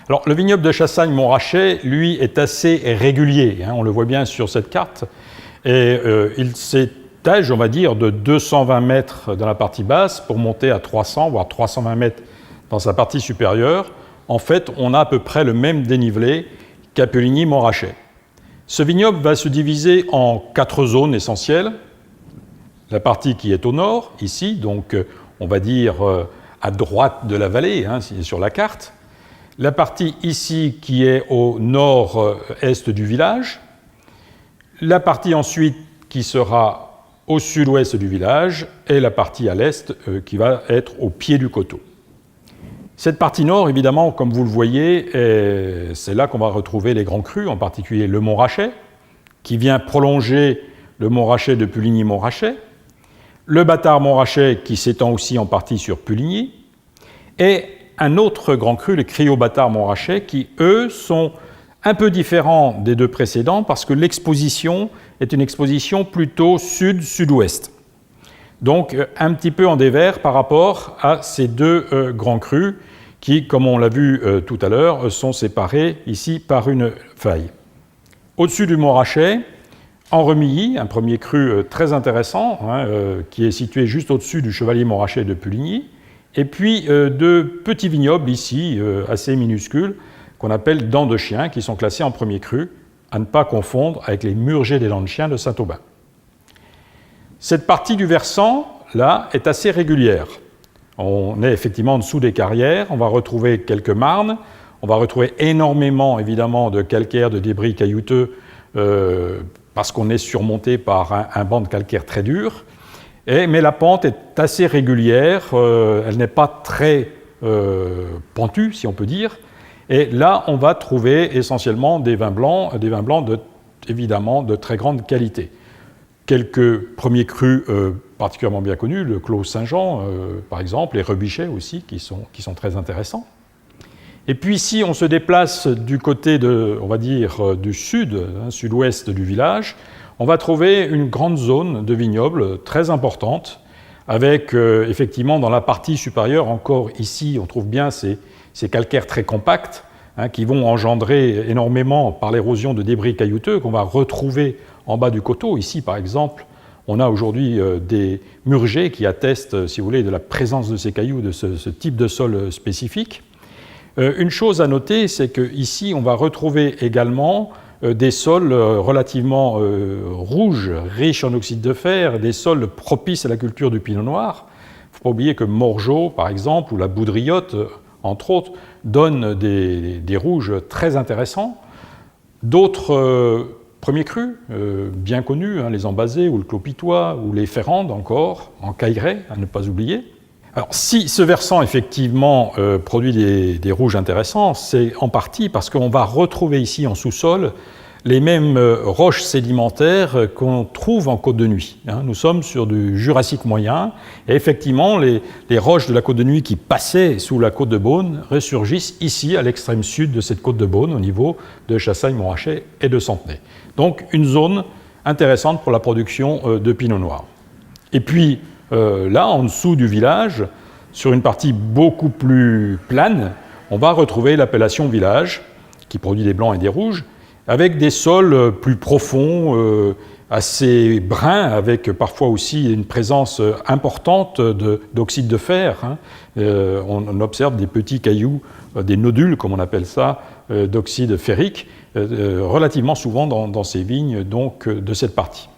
Alors, le vignoble de Chassagne-Montrachet, lui, est assez régulier. On le voit bien sur cette carte. Et il s'étage, on va dire, de 220 mètres dans la partie basse pour monter à 300, voire 320 mètres dans sa partie supérieure. En fait, on a à peu près le même dénivelé qu'à Puligny-Montrachet. Ce vignoble va se diviser en 4 zones essentielles. La partie qui est au nord, ici, donc on va dire à droite de la vallée, sur la carte. La partie ici qui est au nord-est du village. La partie ensuite qui sera au sud-ouest du village et la partie à l'est qui va être au pied du coteau. Cette partie nord, évidemment, comme vous le voyez, c'est là qu'on va retrouver les grands crus, en particulier le Montrachet, qui vient prolonger le Montrachet de Puligny-Montrachet, le Bâtard-Montrachet qui s'étend aussi en partie sur Puligny, et un autre grand cru, le Criot-Bâtard-Montrachet, qui, eux, sont un peu différents des deux précédents parce que l'exposition est une exposition plutôt sud-sud-ouest. Donc, un petit peu en dévers par rapport à ces deux grands crus qui, comme on l'a vu tout à l'heure, sont séparés ici par une faille. Au-dessus du Montrachet, en Remilly, un premier cru très intéressant, qui est situé juste au-dessus du Chevalier-Montrachet de Puligny, et puis deux petits vignobles ici, assez minuscules, qu'on appelle dents de chien, qui sont classés en premier cru, à ne pas confondre avec les murgers des dents de chien de Saint-Aubin. Cette partie du versant, là, est assez régulière. On est effectivement en dessous des carrières, on va retrouver quelques marnes, on va retrouver énormément, évidemment, de calcaire, de débris caillouteux, parce qu'on est surmonté par un banc de calcaire très dur. Mais la pente est assez régulière, elle n'est pas très pentue, si on peut dire. Et là, on va trouver essentiellement des vins blancs évidemment de très grande qualité. Quelques premiers crus particulièrement bien connus, le Clos Saint-Jean, par exemple, les Rebichets aussi, qui sont très intéressants. Et puis si on se déplace du côté on va dire, du sud, sud-ouest du village, on va trouver une grande zone de vignobles très importante, avec effectivement dans la partie supérieure, encore ici, on trouve bien ces calcaires très compacts, qui vont engendrer énormément par l'érosion de débris caillouteux qu'on va retrouver en bas du coteau. Ici, par exemple, on a aujourd'hui des murgers qui attestent, si vous voulez, de la présence de ces cailloux, de ce type de sol spécifique. Une chose à noter, c'est qu'ici, on va retrouver également des sols relativement rouges, riches en oxyde de fer, des sols propices à la culture du pinot noir. Il ne faut pas oublier que Morgeau, par exemple, ou la Boudriotte, entre autres, donnent des rouges très intéressants. D'autres premiers crus, bien connus, les Embasés ou le Clos-Pitois, ou les Ferrandes encore, en Cailleret, à ne pas oublier. Alors, si ce versant, effectivement, produit des rouges intéressants, c'est en partie parce qu'on va retrouver ici en sous-sol les mêmes roches sédimentaires qu'on trouve en Côte de Nuit. Nous sommes sur du Jurassique moyen, et effectivement, les roches de la Côte de Nuit qui passaient sous la côte de Beaune ressurgissent ici, à l'extrême sud de cette côte de Beaune, au niveau de Chassagne-Montrachet et de Centenay. Donc, une zone intéressante pour la production de pinot noir. Et puis, là, en dessous du village, sur une partie beaucoup plus plane, on va retrouver l'appellation village, qui produit des blancs et des rouges, avec des sols plus profonds, assez bruns, avec parfois aussi une présence importante d'oxyde de fer. On observe des petits cailloux, des nodules, comme on appelle ça, d'oxyde ferrique, relativement souvent dans ces vignes donc, de cette partie.